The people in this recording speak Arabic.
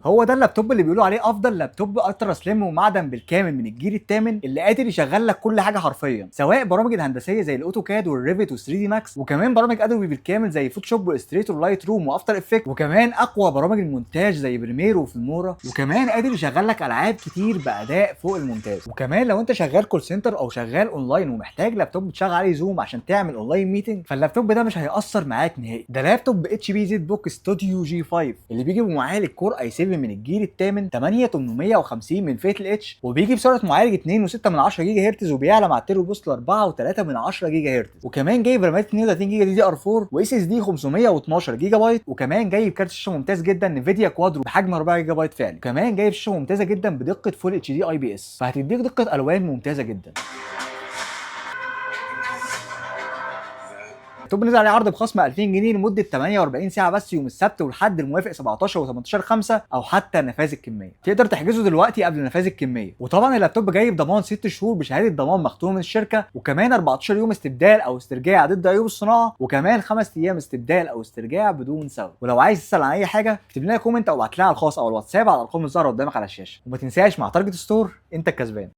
هو ده اللابتوب اللي بيقولوا عليه افضل لابتوب الترا سليم ومعدن بالكامل من الجيل الثامن، اللي قادر يشغل لك كل حاجه حرفيا، سواء برامج الهندسيه زي الاوتوكاد والريفت و3 دي ماكس، وكمان برامج ادوبي بالكامل زي فوتوشوب واستريتور ولايت روم وافتر افكت، وكمان اقوى برامج المونتاج زي بريمير وفيلمورا، وكمان قادر يشغل لك العاب كتير باداء فوق الممتاز. وكمان لو انت شغال كول سنتر او شغال اونلاين ومحتاج لابتوب تشغل عليه زوم عشان تعمل اونلاين ميتنج، فاللابتوب ده مش هيأثر معاك نهائي. ده لابتوب اتش بي زد بوك ستوديو جي 5 اللي بيجي بمعالج كور اي 7 من الجيل الثامن 8850 من فئه الاتش، وبيجي بسرعه معالج 2.6 جيجا هرتز، وبيعلى مع التيربو بوست ل 4.3 جيجا هرتز، وكمان جايب رامات 32 جيجا دي دي ار 4 واس اس دي 512 جيجا بايت، وكمان جايب كارت شاشه ممتاز جدا نفيديا كوادرو بحجم 4 جيجا بايت فعلي، وكمان جايب شاشه ممتازه جدا بدقه فول اتش دي اي بي اس، فهتديك دقه الوان ممتازه جدا. اللابتوب نزل عليه عرض بخصم 2000 جنيه لمده 48 ساعه بس يوم السبت والحد الموافق 17 و18 5 او حتى نفاذ الكميه. تقدر تحجزه دلوقتي قبل نفاذ الكميه. وطبعا اللابتوب جاي بضمان 6 شهور بشهاده ضمان مختومه من الشركه، وكمان 14 يوم استبدال او استرجاع ضد عيوب الصناعه، وكمان 5 ايام استبدال او استرجاع بدون سبب. ولو عايز تسال عن اي حاجه اكتب لنا كومنت او ابعت لنا على الخاص او الواتساب على الارقام اللي ظاهره قدامك على الشاشه. وما تنساش مع تارجت ستور انت الكسبان.